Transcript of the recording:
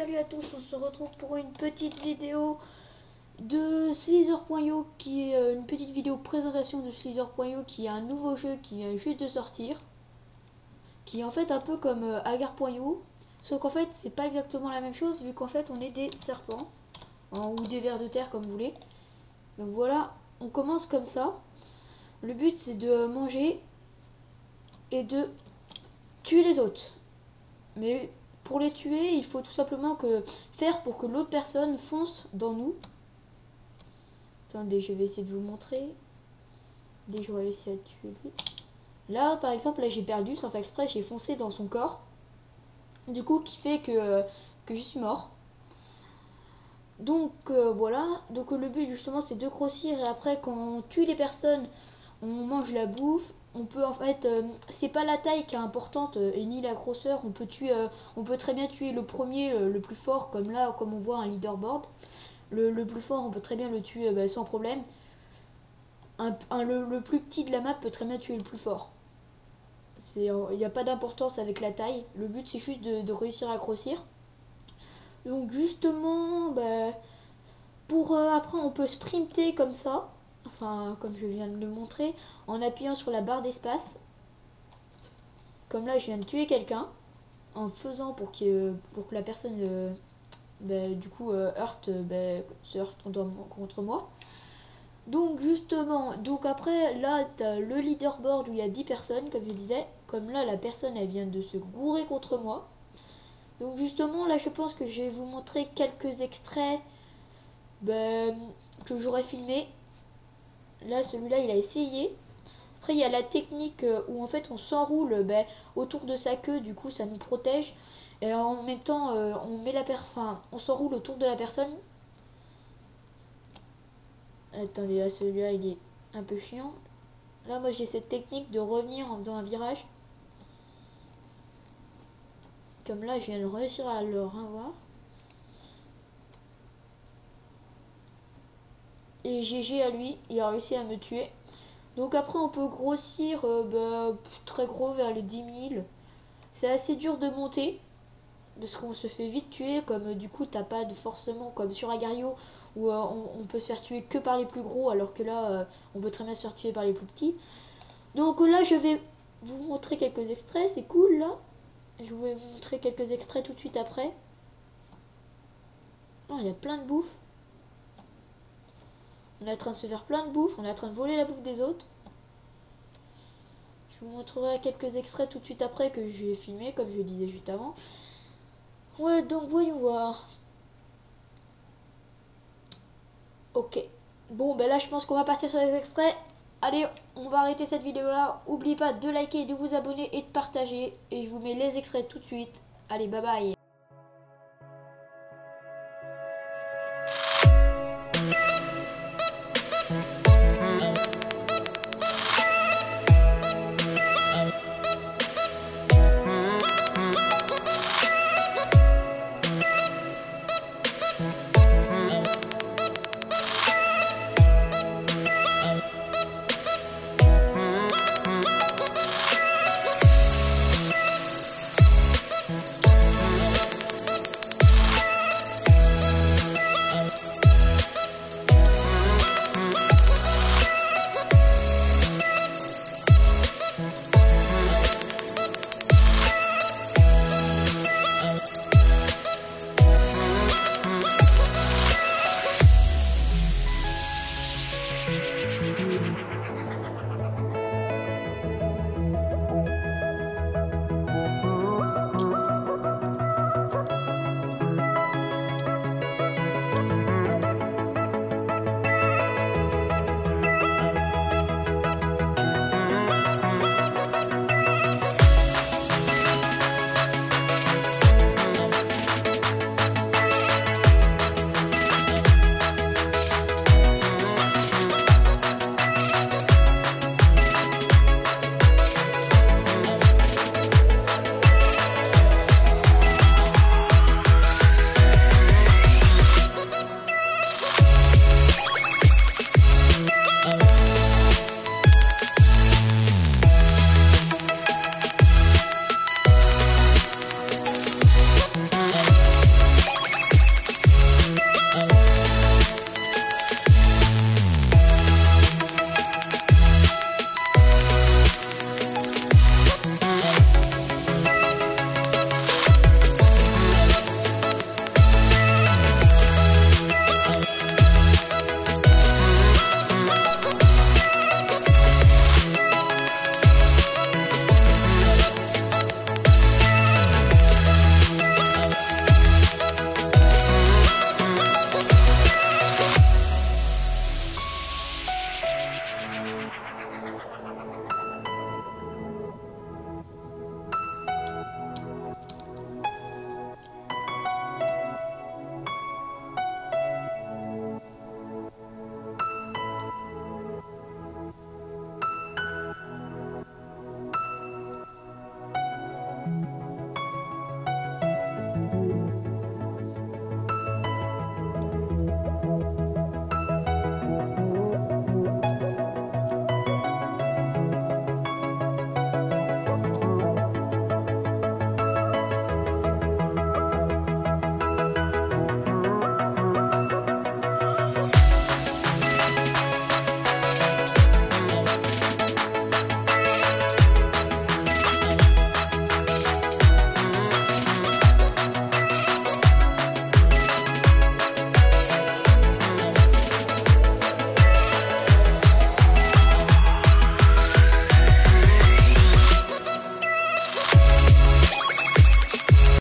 salut à tous, on se retrouve pour une petite vidéo de Slither.io qui est une petite vidéo présentation de Slither.io qui est un nouveau jeu qui vient juste de sortir, qui est en fait un peu comme Agar.io, sauf qu'en fait c'est pas exactement la même chose vu qu'en fait on est des serpents ou des vers de terre comme vous voulez. Donc voilà, on commence comme ça. Le but c'est de manger et de tuer les autres. Mais pour les tuer, il faut tout simplement faire pour que l'autre personne fonce dans nous. Attendez, je vais essayer de vous montrer. Dès je vais réussi à le tuer lui. Là, par exemple, là j'ai perdu sans faire exprès, j'ai foncé dans son corps. Du coup, qui fait que je suis mort. Donc voilà, donc le but justement c'est de grossir et après quand on tue les personnes, on mange la bouffe. On peut en fait, c'est pas la taille qui est importante et ni la grosseur. On peut très bien tuer le premier, le plus fort, comme là, comme on voit un leaderboard. Le plus fort, on peut très bien le tuer sans problème. Le plus petit de la map peut très bien tuer le plus fort. Il n'y a pas d'importance avec la taille. Le but c'est juste de réussir à grossir. Donc justement, pour après on peut sprinter comme ça. Enfin, comme je viens de le montrer, en appuyant sur la barre d'espace. Comme là, je viens de tuer quelqu'un, en faisant pour que la personne, du coup, se heurte contre moi. Donc justement, donc après, là, tu as le leaderboard où il y a 10 personnes, comme je disais. Comme là, la personne, elle vient de se gourer contre moi. Donc justement, là, je pense que je vais vous montrer quelques extraits que j'aurais filmé. Là, celui-là, il a essayé. Après, il y a la technique où en fait on s'enroule autour de sa queue, du coup ça nous protège. Et en même temps, on s'enroule autour de la personne. Attendez, là celui-là il est un peu chiant. Là, moi j'ai cette technique de revenir en faisant un virage. Comme là, je viens de réussir à le revoir. Et GG à lui, il a réussi à me tuer. Donc après, on peut grossir très gros vers les 10 000. C'est assez dur de monter. Parce qu'on se fait vite tuer, comme du coup t'as pas forcément comme sur Agario où on peut se faire tuer que par les plus gros, alors que là on peut très bien se faire tuer par les plus petits. Donc là je vais vous montrer quelques extraits, c'est cool là. Je vais vous montrer quelques extraits tout de suite après. Oh, il y a plein de bouffe. On est en train de se faire plein de bouffe, on est en train de voler la bouffe des autres. Je vous montrerai quelques extraits tout de suite après que j'ai filmé, comme je le disais juste avant. Ouais, donc voyons voir. Ok. Bon, là, je pense qu'on va partir sur les extraits. Allez, on va arrêter cette vidéo là. N'oubliez pas de liker, de vous abonner et de partager. Et je vous mets les extraits tout de suite. Allez, bye bye.